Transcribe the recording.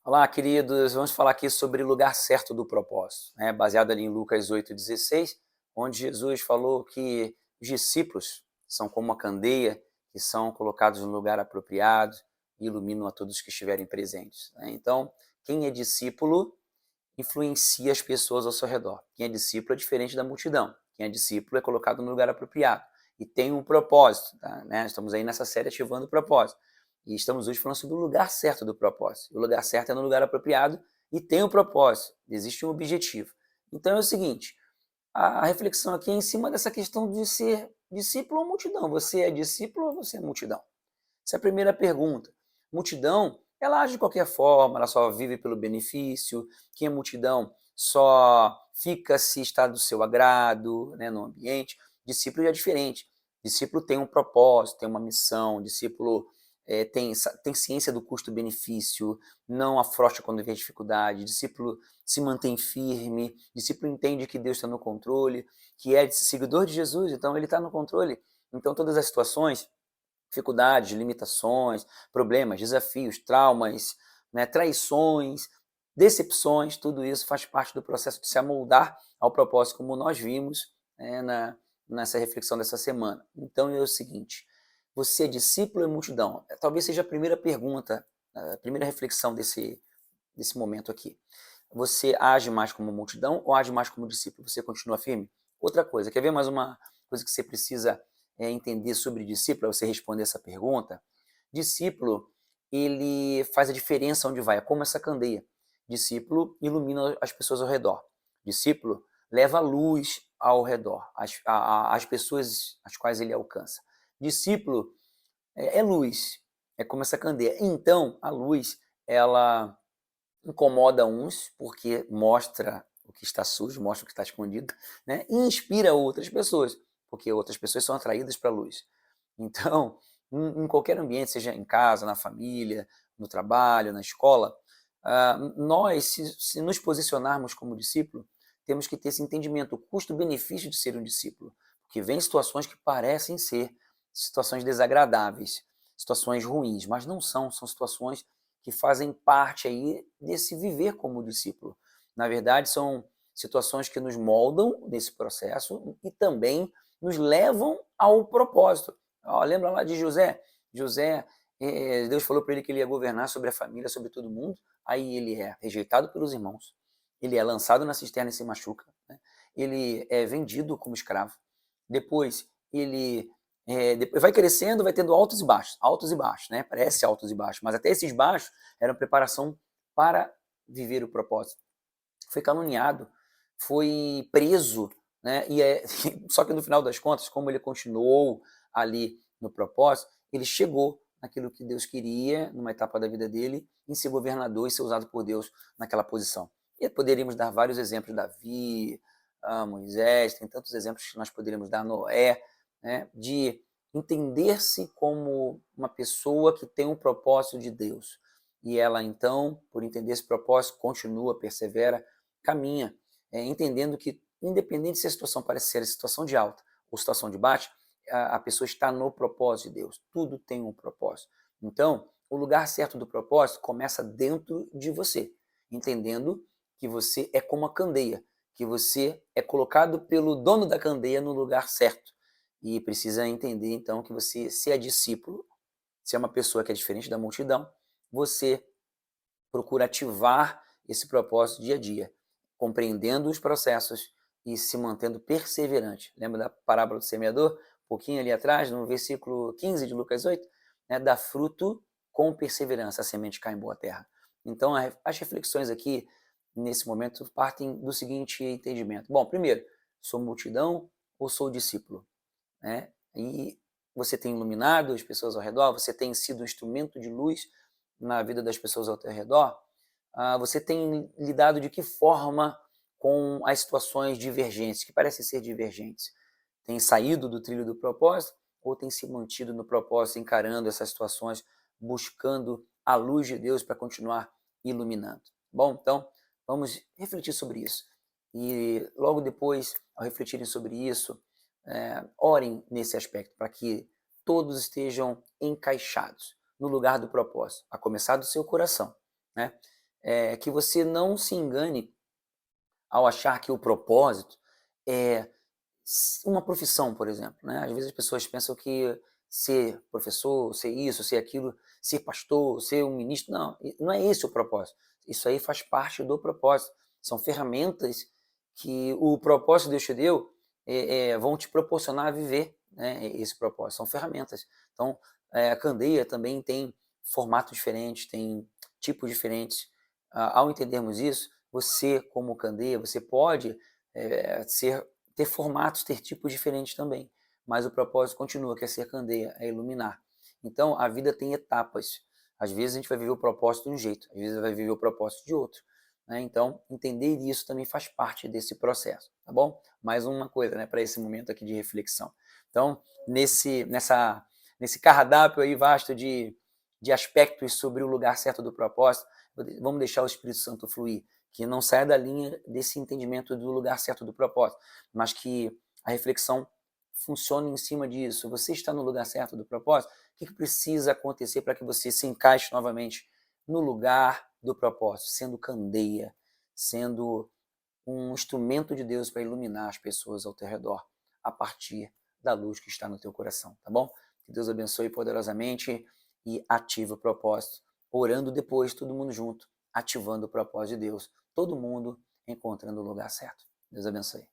Olá, queridos. Vamos falar aqui sobre o lugar certo do propósito, né? Baseado ali em Lucas 8,16, onde Jesus falou que os discípulos são como uma candeia, que são colocados no lugar apropriado e iluminam a todos que estiverem presentes, né? Então, quem é discípulo influencia as pessoas ao seu redor. Quem é discípulo é diferente da multidão. Quem é discípulo é colocado no lugar apropriado e tem um propósito, tá, né? Estamos aí nessa série ativando o propósito. E estamos hoje falando sobre o lugar certo do propósito. O lugar certo é no lugar apropriado e tem um propósito, existe um objetivo. Então é o seguinte, a reflexão aqui é em cima dessa questão de ser discípulo ou multidão. Você é discípulo ou você é multidão? Essa é a primeira pergunta. Multidão, ela age de qualquer forma, ela só vive pelo benefício. Quem é multidão só fica se está do seu agrado, né, no ambiente. Discípulo já é diferente. Discípulo tem um propósito, tem uma missão. Discípulo tem ciência do custo-benefício, não afrouxa quando vê dificuldade. Discípulo se mantém firme. Discípulo entende que Deus está no controle, que é seguidor de Jesus, então ele está no controle. Então todas as situações, dificuldades, limitações, problemas, desafios, traumas, né, traições, decepções, tudo isso faz parte do processo de se amoldar ao propósito, como nós vimos, né, nessa reflexão dessa semana. Então é o seguinte, você é discípulo ou multidão? Talvez seja a primeira pergunta, a primeira reflexão desse momento aqui. Você age mais como multidão ou age mais como discípulo? Você continua firme? Outra coisa, quer ver mais uma coisa que você precisa entender sobre discípulo, para você responder essa pergunta? Discípulo, ele faz a diferença onde vai, é como essa candeia. Discípulo ilumina as pessoas ao redor. Discípulo leva luz ao redor, às pessoas às quais ele alcança. Discípulo é luz, é como essa candeia. Então, a luz, ela incomoda uns porque mostra o que está sujo, mostra o que está escondido, né? E inspira outras pessoas, porque outras pessoas são atraídas para a luz. Então, em qualquer ambiente, seja em casa, na família, no trabalho, na escola, nós, se nos posicionarmos como discípulo, temos que ter esse entendimento, o custo-benefício de ser um discípulo, porque vem situações que parecem ser situações desagradáveis, situações ruins, mas não são, são situações que fazem parte aí desse viver como discípulo. Na verdade, são situações que nos moldam nesse processo e também nos levam ao propósito. Lembra lá de José? José, Deus falou para ele que ele ia governar sobre a família, sobre todo mundo, aí ele é rejeitado pelos irmãos, ele é lançado na cisterna e se machuca, né? Ele é vendido como escravo, depois ele depois vai crescendo, vai tendo altos e baixos, né? Parece altos e baixos, mas até esses baixos eram preparação para viver o propósito. Foi caluniado, foi preso, né? Só que no final das contas, como ele continuou ali no propósito, ele chegou naquilo que Deus queria, numa etapa da vida dele, em ser governador e ser usado por Deus naquela posição. E poderíamos dar vários exemplos, Davi, Moisés, tem tantos exemplos que nós poderíamos dar, Noé, né, de entender-se como uma pessoa que tem um propósito de Deus. E ela, então, por entender esse propósito, continua, persevera, caminha, entendendo que, independente se a situação parecer a situação de alta ou situação de baixa, a pessoa está no propósito de Deus. Tudo tem um propósito. Então, o lugar certo do propósito começa dentro de você, entendendo que você é como a candeia, que você é colocado pelo dono da candeia no lugar certo. E precisa entender, então, que você, se é discípulo, se é uma pessoa que é diferente da multidão, você procura ativar esse propósito dia a dia, compreendendo os processos e se mantendo perseverante. Lembra da parábola do semeador? Um pouquinho ali atrás, no versículo 15 de Lucas 8, né? Dá fruto com perseverança, a semente cai em boa terra. Então, as reflexões aqui, nesse momento, partem do seguinte entendimento. Bom, primeiro, sou multidão ou sou discípulo? Né? E você tem iluminado as pessoas ao redor, você tem sido um instrumento de luz na vida das pessoas ao teu redor, você tem lidado de que forma com as situações divergentes, que parecem ser divergentes? Tem saído do trilho do propósito ou tem se mantido no propósito, encarando essas situações, buscando a luz de Deus para continuar iluminando? Bom, então, vamos refletir sobre isso. E logo depois, ao refletirem sobre isso, orem nesse aspecto, para que todos estejam encaixados no lugar do propósito, a começar do seu coração, né? que você não se engane ao achar que o propósito é uma profissão, por exemplo, né? Às vezes as pessoas pensam que ser professor, ser isso, ser aquilo, ser pastor, ser um ministro, não, não é esse o propósito. Isso aí faz parte do propósito. São ferramentas que o propósito que Deus te deu vão te proporcionar a viver, né, esse propósito. São ferramentas. Então, a candeia também tem formatos diferentes, tem tipos diferentes. Ao entendermos isso, você, como candeia, você pode ter formatos, ter tipos diferentes também, mas o propósito continua, que é ser candeia, é iluminar. Então, a vida tem etapas. Às vezes a gente vai viver o propósito de um jeito, às vezes vai viver o propósito de outro. Né? Então, entender isso também faz parte desse processo, tá bom? Mais uma coisa, né, para esse momento aqui de reflexão. Então, nesse cardápio aí vasto de aspectos sobre o lugar certo do propósito, vamos deixar o Espírito Santo fluir, que não saia da linha desse entendimento do lugar certo do propósito, mas que a reflexão funcione em cima disso. Você está no lugar certo do propósito? O que precisa acontecer para que você se encaixe novamente no lugar do propósito, sendo candeia, sendo um instrumento de Deus para iluminar as pessoas ao teu redor, a partir da luz que está no teu coração, tá bom? Que Deus abençoe poderosamente e ative o propósito, orando depois, todo mundo junto, ativando o propósito de Deus, todo mundo encontrando o lugar certo. Deus abençoe.